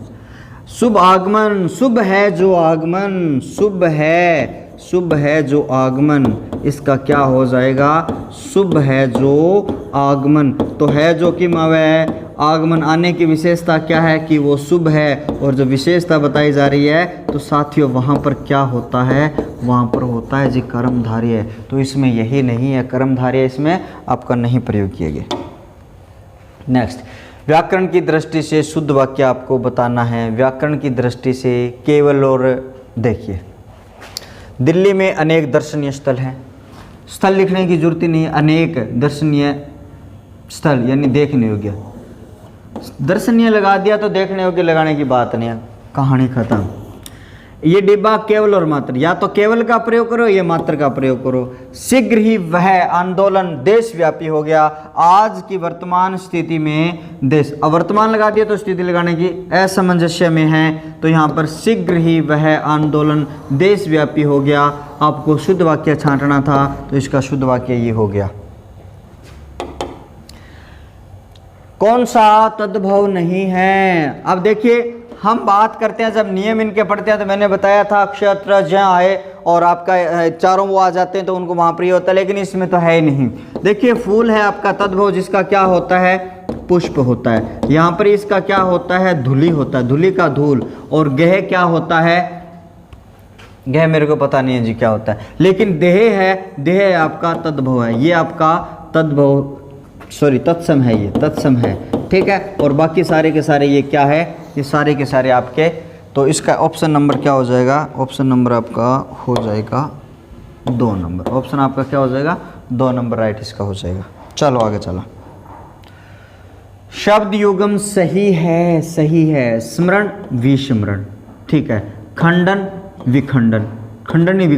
शुभ आगमन, शुभ है जो आगमन, शुभ है, शुभ है जो आगमन, इसका क्या हो जाएगा, शुभ है जो आगमन। तो है जो कि मावे है, आगमन आने की विशेषता क्या है कि वो शुभ है, और जो विशेषता बताई जा रही है तो साथियों वहाँ पर क्या होता है, वहाँ पर होता है जी कर्मधारय। तो इसमें यही नहीं है, कर्मधारय इसमें आपका नहीं प्रयोग किया गया। नेक्स्ट, व्याकरण की दृष्टि से शुद्ध वाक्य आपको बताना है। व्याकरण की दृष्टि से केवल, और देखिए दिल्ली में अनेक दर्शनीय स्थल हैं, स्थल लिखने की जरूरत ही नहीं, अनेक दर्शनीय स्थल यानी देखने योग्य, दर्शनीय लगा दिया तो देखने योग्य लगाने की बात नहीं है, कहानी खत्म। ये डिब्बा केवल और मात्र, या तो केवल का प्रयोग करो या मात्र का प्रयोग करो। शीघ्र ही वह आंदोलन देशव्यापी हो गया। आज की वर्तमान स्थिति में देश, अब वर्तमान लगा दिया तो स्थिति लगाने की असमंजस्य में है, तो यहाँ पर शीघ्र ही वह आंदोलन देशव्यापी हो गया। आपको शुद्ध वाक्य छांटना था तो इसका शुद्ध वाक्य ये हो गया। कौन सा तद्भव नहीं है। अब देखिए हम बात करते हैं, जब नियम इनके पढ़ते हैं तो मैंने बताया था क्षत्र ज आए और आपका चारों वो आ जाते हैं तो उनको वहाँ प्रिय होता है, लेकिन इसमें तो है ही नहीं। देखिए फूल है आपका तद्भव, जिसका क्या होता है, पुष्प होता है। यहाँ पर इसका क्या होता है, धूलि होता है, धूलि का धूल। और गेह क्या होता है, गेह मेरे को पता नहीं है जी क्या होता है, लेकिन देह है, देह आपका तद्भव है, ये आपका तद्भव सॉरी तत्सम है, ये तत्सम है, ठीक है। और बाकी सारे के सारे ये क्या है, ये सारे के सारे आपके, तो इसका ऑप्शन नंबर क्या हो जाएगा, ऑप्शन नंबर आपका हो जाएगा 2 नंबर। ऑप्शन आपका क्या हो जाएगा, 2 नंबर राइट इसका हो जाएगा। चलो आगे चला। शब्द युगम सही है, सही है। स्मरण विस्मरण, ठीक है। खंडन विखंडन, खंडन ही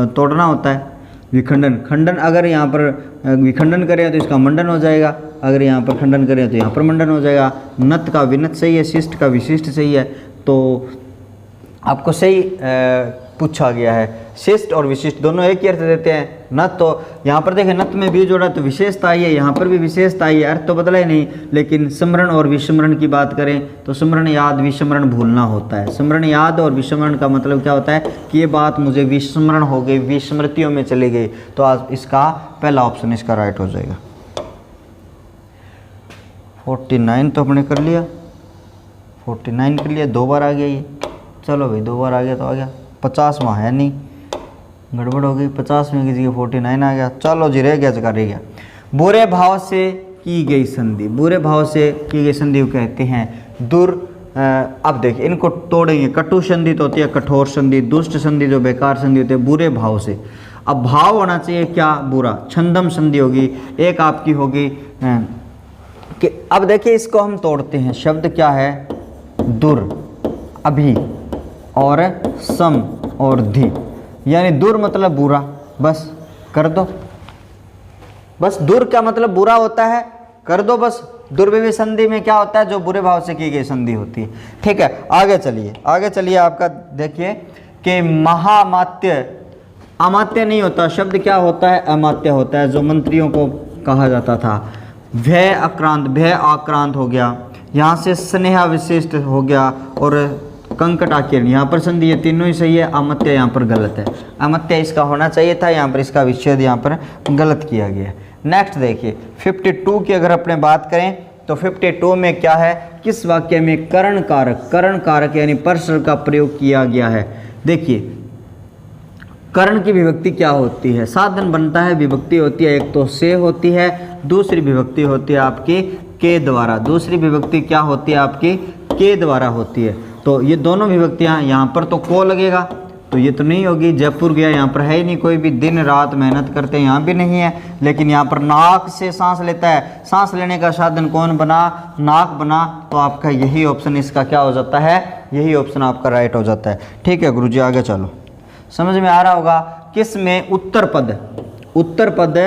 तोड़ना होता है, विखंडन, खंडन अगर यहाँ पर विखंडन करें तो इसका मंडन हो जाएगा, अगर यहाँ पर खंडन करें तो यहाँ पर मंडन हो जाएगा। नत का विनत सही है, शिष्ट का विशिष्ट सही है, तो आपको सही पूछा गया है। शिष्ट और विशिष्ट दोनों एक ही अर्थ देते हैं। नत तो यहाँ पर देखें, नत में भी जोड़ा तो विशेषता आई है, यहाँ पर भी विशेषता आई है, अर्थ तो बदला ही नहीं। लेकिन स्मरण और विस्मरण की बात करें तो स्मरण याद, विस्मरण भूलना होता है। स्मरण याद और विस्मरण का मतलब क्या होता है कि ये बात मुझे विस्मरण हो गई, विस्मृतियों में चली गई। तो आज इसका पहला ऑप्शन इसका राइट हो जाएगा। 49 तो हमने कर लिया, 49 कर लिया, 2 बार आ गया ये। चलो भाई 2 बार आ गया तो आ गया। 50 वहाँ है नहीं, गड़बड़ हो गई। 50 में किसी का 49 आ गया। चलो जी रह गया जगह रह गया। बुरे भाव से की गई संधि, बुरे भाव से की गई संधि को कहते हैं दुर। अब देखिए इनको तोड़ेंगे। कटु संधि तो होती है कठोर संधि, दुष्ट संधि जो बेकार संधि होती है बुरे भाव से। अब भाव होना चाहिए क्या, बुरा। छंदम संधि होगी, एक आपकी होगी कि अब देखिए इसको हम तोड़ते हैं। शब्द क्या है, दुर, अभी और सम और धी, यानी दुर मतलब बुरा, बस कर दो। बस दुर क्या मतलब बुरा होता है, कर दो बस। दुर्विवि संधि में क्या होता है, जो बुरे भाव से की गई संधि होती है, ठीक है। आगे चलिए, आगे चलिए। आपका देखिए कि महामात्य, अमात्य नहीं होता, शब्द क्या होता है, अमात्य होता है, जो मंत्रियों को कहा जाता था। भय आक्रांत, भय आक्रांत हो गया, यहाँ से स्नेहा विशिष्ट हो गया, और कंकट आकीर्ण, यहाँ पर संधि, ये तीनों ही सही है। अमत्य यहाँ पर गलत है, अमत्य इसका होना चाहिए था, यहाँ पर इसका विच्छेद यहाँ पर गलत किया गया है। नेक्स्ट देखिए 52 की अगर अपने बात करें तो 52 में क्या है, किस वाक्य में करण कारक यानी पर्सन का प्रयोग किया गया है। देखिए करण की विभक्ति क्या होती है, साधन बनता है, विभक्ति होती है, एक तो से होती है, दूसरी विभक्ति होती है आपकी के द्वारा, दूसरी विभक्ति क्या होती है आपकी के द्वारा होती है। तो ये दोनों विभक्तियां, यहाँ पर तो को लगेगा तो ये तो नहीं होगी, जयपुर गया यहाँ पर है ही नहीं कोई भी, दिन रात मेहनत करते हैं यहाँ भी नहीं है, लेकिन यहाँ पर नाक से सांस लेता है, सांस लेने का साधन कौन बना, नाक बना, तो आपका यही ऑप्शन इसका क्या हो जाता है, यही ऑप्शन आपका राइट हो जाता है। ठीक है गुरुजी आगे चलो, समझ में आ रहा होगा। किस में उत्तर पद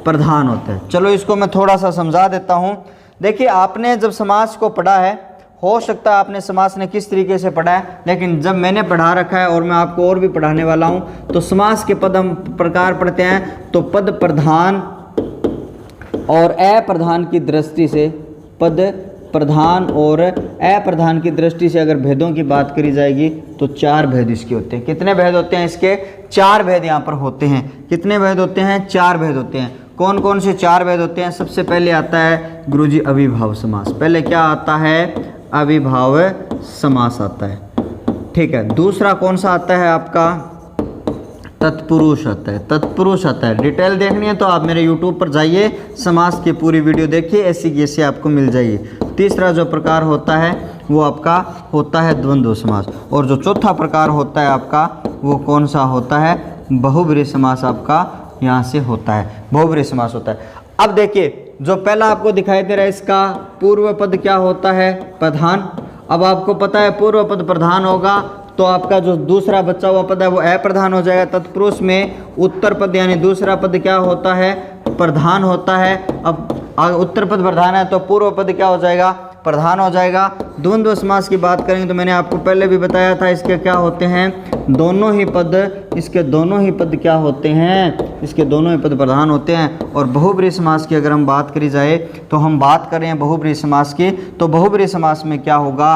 प्रधान होता है। चलो इसको मैं थोड़ा सा समझा देता हूँ। देखिए आपने जब समास को पढ़ा है, हो सकता है आपने समास ने किस तरीके से पढ़ा है, लेकिन जब मैंने पढ़ा रखा है और मैं आपको और भी पढ़ाने वाला हूँ, तो समास के पद हम प्रकार पढ़ते हैं। तो पद प्रधान और अप्रधान की दृष्टि से, पद प्रधान और अप्रधान की दृष्टि से अगर भेदों की बात करी जाएगी तो 4 भेद इसके होते हैं। कितने भेद होते हैं इसके, 4 भेद यहाँ पर होते हैं। कितने भेद होते हैं, 4 भेद होते हैं। कौन कौन से 4 भेद होते हैं? सबसे पहले आता है गुरुजी अविभाव समास। पहले क्या आता है, अविभाव समास आता है। ठीक है, दूसरा कौन सा आता है आपका, तत्पुरुष आता है। तत्पुरुष आता है, डिटेल देखनी है तो आप मेरे YouTube पर जाइए, समास की पूरी वीडियो देखिए, ऐसी की ऐसी आपको मिल जाएगी। तीसरा जो प्रकार होता है वो आपका होता है द्वंद्व समास, और जो चौथा प्रकार होता है आपका वो कौन सा होता है, बहुब्रीहि समास आपका यहाँ से होता है, बहुब्रीहि समास होता है। अब देखिए जो पहला आपको दिखाई दे रहा है इसका पूर्व पद क्या होता है, प्रधान। अब आपको पता है पूर्व पद प्रधान होगा तो आपका जो दूसरा बचा हुआ पद है वो अप्रधान हो जाएगा। तत्पुरुष में उत्तर पद यानी दूसरा पद क्या होता है, प्रधान होता है। अब उत्तर पद प्रधान है तो पूर्व पद क्या हो जाएगा, प्रधान हो जाएगा। द्वंद्व समास की बात करेंगे तो मैंने आपको पहले भी बताया था, इसके क्या होते हैं, दोनों ही पद, इसके दोनों ही पद क्या होते हैं, इसके दोनों ही पद प्रधान होते हैं। और बहुब्रीहि समास की अगर हम बात करी जाए तो हम बात कर रहे हैं बहुब्रीहि समास की, तो बहुब्रीहि समास में क्या होगा,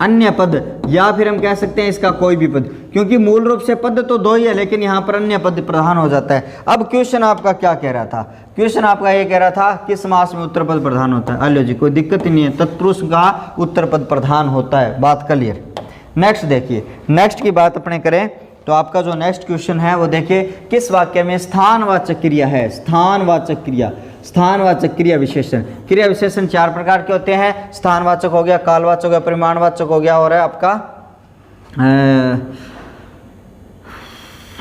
अन्य पद, या फिर हम कह सकते हैं इसका कोई भी पद, क्योंकि मूल रूप से पद तो 2 ही है लेकिन यहाँ पर अन्य पद प्रधान हो जाता है। अब क्वेश्चन आपका क्या कह रहा था, क्वेश्चन आपका ये कह रहा था कि समास में उत्तर पद प्रधान होता है। अल्यो जी कोई दिक्कत ही नहीं है, तत्पुरुष का उत्तर पद प्रधान होता है, बात क्लियर। नेक्स्ट देखिए, नेक्स्ट की बात अपने करें तो आपका जो नेक्स्ट क्वेश्चन है वो देखिए, किस वाक्य में स्थानवाचक क्रिया है, स्थानवाचक क्रिया, स्थानवाचक क्रिया विशेषण। क्रिया विशेषण 4 प्रकार के होते हैं, स्थानवाचक हो गया, कालवाचक हो गया, परिमाणवाचक हो गया, और है आपका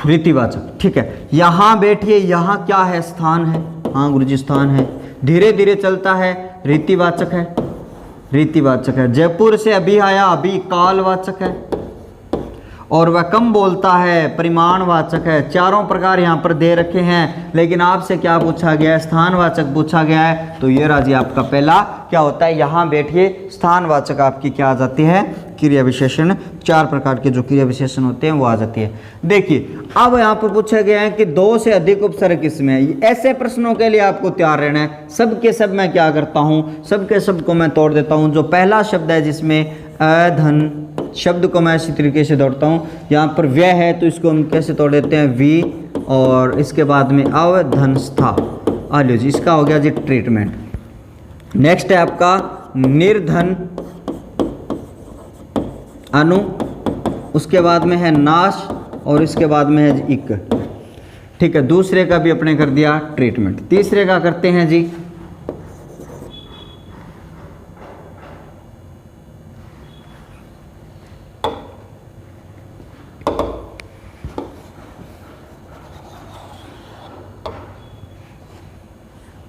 रीतिवाचक। ठीक है, यहाँ बैठिए, यहाँ क्या है, स्थान है, हाँ गुरुजी स्थान है। धीरे धीरे चलता है, रीतिवाचक है, रीतिवाचक है। जयपुर से अभी आया, अभी कालवाचक है। और वह कम बोलता है, परिमाणवाचक है। चारों प्रकार यहाँ पर दे रखे हैं, लेकिन आपसे क्या पूछा गया है, स्थानवाचक पूछा गया है। तो ये राजी आपका पहला क्या होता है, यहाँ बैठिए, स्थानवाचक आपकी क्या आ जाती है, क्रिया विशेषण। 4 प्रकार के जो क्रिया विशेषण होते हैं वो आ जाती है। देखिए अब यहाँ पर पूछा गया है कि 2 से अधिक उपसर्ग किसमें है। ऐसे प्रश्नों के लिए आपको तैयार रहना है। सब के सब मैं क्या करता हूँ, सब के सब को मैं तोड़ देता हूँ। जो पहला शब्द है जिसमें अधन शब्द को मैं इसी तरीके से तोड़ता हूँ। यहाँ पर व्यय है तो इसको हम कैसे तोड़ देते हैं, वी, और इसके बाद में अवधनस्था। आलियो जी इसका हो गया जी ट्रीटमेंट। नेक्स्ट है आपका निर्धन अनु, उसके बाद में है नाश, और इसके बाद में है जी इक। ठीक है, दूसरे का भी अपने कर दिया ट्रीटमेंट। तीसरे का करते हैं जी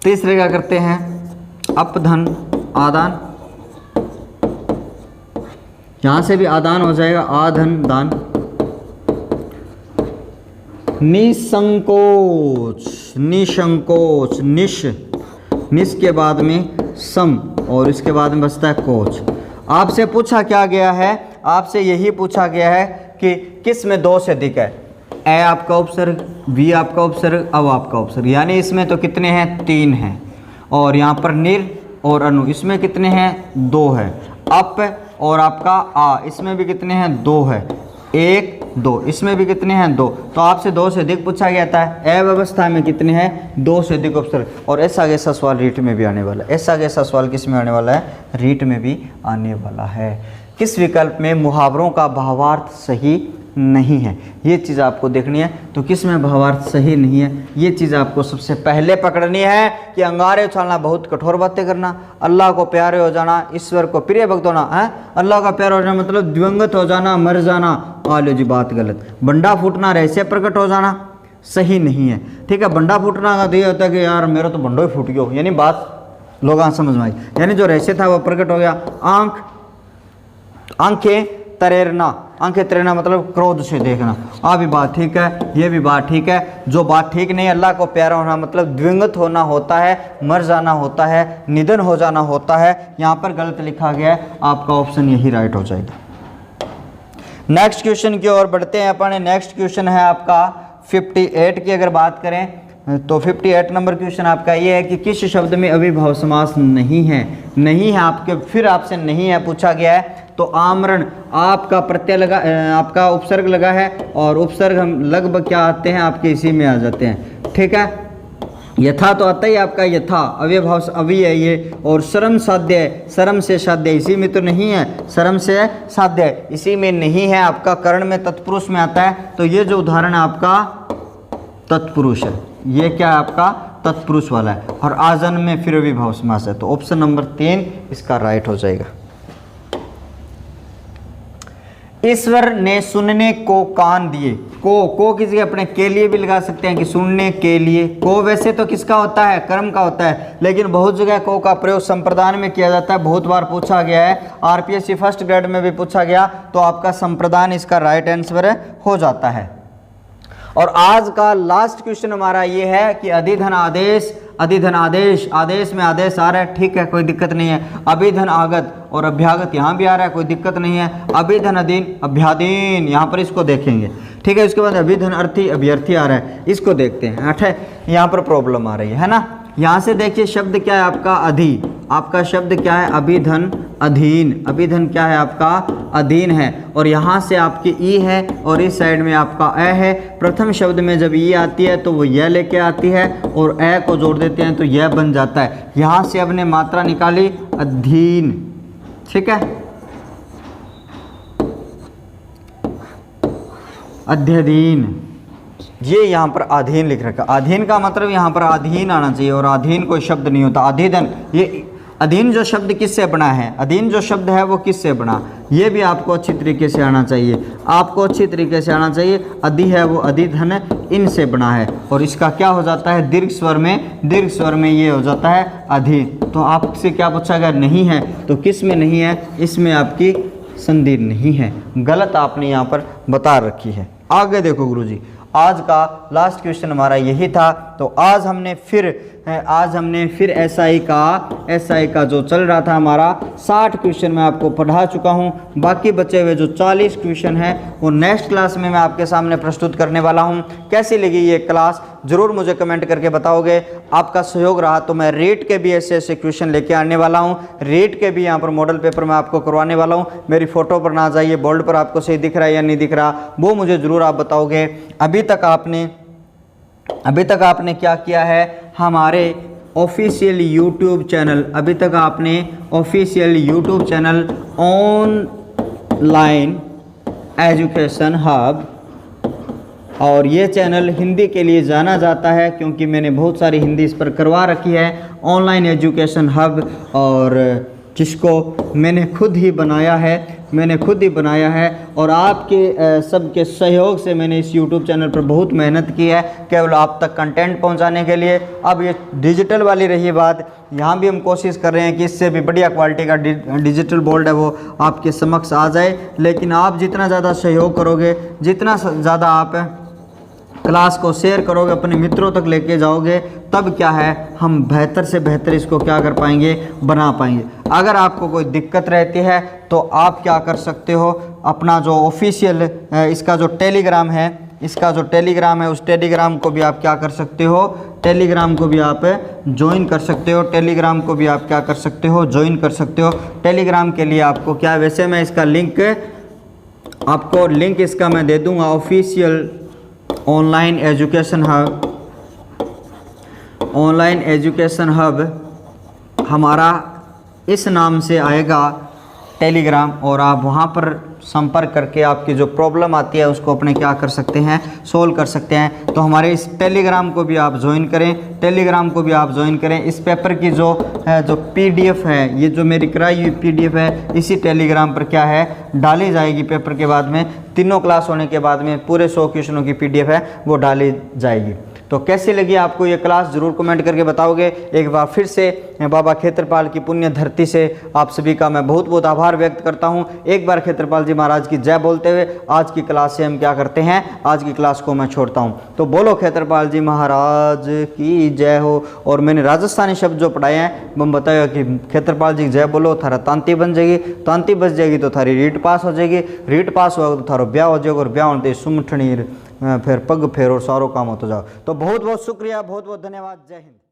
तीसरे का करते हैं अपधन आदान। यहां से भी आदान हो जाएगा, आधन दान। निसंकोच, निसंकोच, निस के बाद में सम, और इसके बाद में बचता है कोच। आपसे पूछा क्या गया है, आपसे यही पूछा गया है कि किस में 2 से अधिक है। ए आपका उपसर्ग, वी आपका उपसर्ग, अव आपका उपसर्ग, यानी इसमें तो कितने हैं, 3 हैं। और यहाँ पर निर और अनु, इसमें कितने हैं, 2 है। अप और आपका आ, इसमें भी कितने हैं, 2 है। 1 2, इसमें भी कितने हैं 2, तो आपसे 2 से अधिक पूछा गया था। अव्यवस्था में कितने हैं 2 से अधिक उपसर्ग। और ऐसा कैसा सवाल रीट में भी आने वाला है, ऐसा कैसा सवाल किस में आने वाला है, रीट में भी आने वाला है। किस विकल्प में मुहावरों का भावार्थ सही नहीं है, ये चीज़ आपको देखनी है। तो किस में भावार्थ सही नहीं है, ये चीज़ आपको सबसे पहले पकड़नी है कि अंगारे उछालना, बहुत कठोर बातें करना, अल्लाह को प्यारे हो जाना, ईश्वर को प्रिय भक्त होना है। अल्लाह का प्यारा हो जाना मतलब दिवंगत हो जाना, मर जाना, आलो जी बात गलत। बंडा फूटना, रहस्य प्रकट हो जाना, सही नहीं है। ठीक है, बंडा फूटना का तो ये होता है कि यार मेरा तो बंडो ही फूट गया, यानी बात लोग समझ में आई, यानी जो रहस्य था वो प्रकट हो गया। आंखें तरेरना, आंखें तरेरना मतलब क्रोध से देखना, आ भी बात ठीक है, ये भी बात ठीक है। जो बात ठीक नहीं, अल्लाह को प्यारा होना मतलब द्विंगत होना होता है, मर जाना होता है, निधन हो जाना होता है। यहाँ पर गलत लिखा गया है, आपका ऑप्शन यही राइट हो जाएगा। नेक्स्ट क्वेश्चन की ओर बढ़ते हैं अपन। नेक्स्ट क्वेश्चन है आपका 58 की अगर बात करें तो 58 नंबर क्वेश्चन आपका ये है कि किस शब्द में अविभाव समास नहीं है। नहीं है आपके, फिर आपसे नहीं है पूछा गया है। तो आमरण, आपका प्रत्यय लगा, आपका उपसर्ग लगा है, और उपसर्ग हम लगभग क्या आते हैं आपके इसी में आ जाते हैं। ठीक है, यथा तो आता ही आपका यथा, अव्यभाव अवि है ये, और श्रम साध्य है, श्रम से साध्य इसी में तो नहीं है, श्रम से साध्य इसी में नहीं है। आपका कर्ण में तत्पुरुष में आता है। तो ये जो उदाहरण है आपका तत्पुरुष है, ये क्या है आपका तत्पुरुष वाला है, और आजन में फिर अविभाव समास है। तो ऑप्शन नंबर 3 इसका राइट हो जाएगा। ईश्वर ने सुनने को कान दिए, को किसी अपने के लिए भी लगा सकते हैं कि सुनने के लिए। को वैसे तो किसका होता है, कर्म का होता है, लेकिन बहुत जगह को का प्रयोग संप्रदान में किया जाता है, बहुत बार पूछा गया है, आरपीएससी फर्स्ट ग्रेड में भी पूछा गया। तो आपका संप्रदान इसका राइट आंसर हो जाता है। और आज का लास्ट क्वेश्चन हमारा ये है कि अधिधन आदेश, अधिधन आदेश, आदेश में आदेश आ रहा है, ठीक है, कोई दिक्कत नहीं है। अभिधन आगत और अभ्यागत यहाँ भी आ रहा है, कोई दिक्कत नहीं है। अभिधन अधीन, अभ्याधीन, यहाँ पर इसको देखेंगे, ठीक है। उसके बाद अभिधन अर्थी, अभ्यर्थी आ रहा है, इसको देखते हैं। अठे यहाँ पर प्रॉब्लम आ रही है ना। यहाँ से देखिए शब्द क्या है आपका अधि, आपका शब्द क्या है अभिधन अधीन, अभिधन क्या है आपका अधीन है। और यहाँ से आपकी ई है और इस साइड में आपका ए है। प्रथम शब्द में जब ई आती है तो वो यह लेके आती है, और ए को जोड़ देते हैं तो यह बन जाता है। यहाँ से हमने मात्रा निकाली अधीन, ठीक है, अध्यधीन, ये यहाँ पर अधीन लिख रखा। अधीन का मतलब यहाँ पर अधीन आना चाहिए, और अधीन कोई शब्द नहीं होता। अधिधन, ये अधीन जो शब्द किससे बना है, अधीन जो शब्द है वो किससे बना, ये भी आपको अच्छी तरीके से आना चाहिए, आपको अच्छी तरीके से आना चाहिए। अधि है वो अधिधन इनसे बना है, और इसका क्या हो जाता है दीर्घ स्वर में, दीर्घ स्वर में ये हो जाता है अधीन। तो आपसे क्या पूछा गया, नहीं है, तो किस में नहीं है, इसमें आपकी संधि नहीं है, गलत आपने यहाँ पर बता रखी है। आगे देखो गुरुजी, आज का लास्ट क्वेश्चन हमारा यही था। तो आज हमने फिर एसआई का जो चल रहा था हमारा 60 क्वेश्चन मैं आपको पढ़ा चुका हूं। बाकी बचे हुए जो 40 क्वेश्चन हैं वो नेक्स्ट क्लास में मैं आपके सामने प्रस्तुत करने वाला हूं। कैसी लगी ये क्लास ज़रूर मुझे कमेंट करके बताओगे। आपका सहयोग रहा तो मैं रीट के भी ऐसे क्वेश्चन लेके आने वाला हूँ। रीट के भी यहाँ पर मॉडल पेपर मैं आपको करवाने वाला हूँ। मेरी फ़ोटो पर ना जाइए, बोर्ड पर आपको सही दिख रहा है या नहीं दिख रहा वो मुझे ज़रूर आप बताओगे। अभी तक आपने क्या किया है, हमारे ऑफिशियल यूट्यूब चैनल, अभी तक आपने official YouTube channel online education hub, और ये चैनल हिंदी के लिए जाना जाता है क्योंकि मैंने बहुत सारी हिंदी इस पर करवा रखी है, ऑनलाइन एजुकेशन हब, और जिसको मैंने खुद ही बनाया है, और आपके सबके सहयोग से मैंने इस YouTube चैनल पर बहुत मेहनत की है केवल आप तक कंटेंट पहुंचाने के लिए। अब ये डिजिटल वाली रही बात, यहाँ भी हम कोशिश कर रहे हैं कि इससे भी बढ़िया क्वालिटी का डिजिटल बोर्ड है वो आपके समक्ष आ जाए। लेकिन आप जितना ज़्यादा सहयोग करोगे, जितना ज़्यादा आप क्लास को शेयर करोगे, अपने मित्रों तक लेके जाओगे, तब क्या है हम बेहतर से बेहतर इसको क्या कर पाएंगे, बना पाएंगे। अगर आपको कोई दिक्कत रहती है तो आप क्या कर सकते हो, अपना जो ऑफिशियल इसका जो टेलीग्राम है उस टेलीग्राम को भी आप क्या कर सकते हो, टेलीग्राम को भी आप ज्वाइन कर सकते हो। टेलीग्राम के लिए आपको क्या, वैसे मैं इसका लिंक आपको लिंक इसका मैं दे दूंगा, ऑफिशियल ऑनलाइन एजुकेशन हब हमारा इस नाम से आएगा टेलीग्राम, और आप वहाँ पर संपर्क करके आपकी जो प्रॉब्लम आती है उसको अपने क्या कर सकते हैं, सोल्व कर सकते हैं। तो हमारे इस टेलीग्राम को भी आप ज्वाइन करें, इस पेपर की जो PDF है, ये जो मेरी कराई हुई PDF है, इसी टेलीग्राम पर क्या है डाली जाएगी। पेपर के बाद में तीनों क्लास होने के बाद में पूरे 100 क्वेश्चनों की PDF है वो डाली जाएगी। तो कैसी लगी आपको ये क्लास ज़रूर कमेंट करके बताओगे। एक बार फिर से बाबा खेत्रपाल की पुण्य धरती से आप सभी का मैं बहुत बहुत आभार व्यक्त करता हूँ। एक बार खेत्रपाल जी महाराज की जय बोलते हुए आज की क्लास से हम क्या करते हैं, आज की क्लास को मैं छोड़ता हूँ। तो बोलो खेत्रपाल जी महाराज की जय हो। और मैंने राजस्थानी शब्द जो पढ़ाए हैं हम बताया कि खेत्रपाल जी जय बोलो, थारा तांती बन जाएगी, तांती बच जाएगी तो थारी रीट पास हो जाएगी, रीट पास होगा तो थारो ब्याह हो जाएगा, और ब्याह होने सुमठनी फिर पग फेर और सारो काम होता जाओ। तो बहुत बहुत शुक्रिया, बहुत बहुत धन्यवाद, जय हिंद।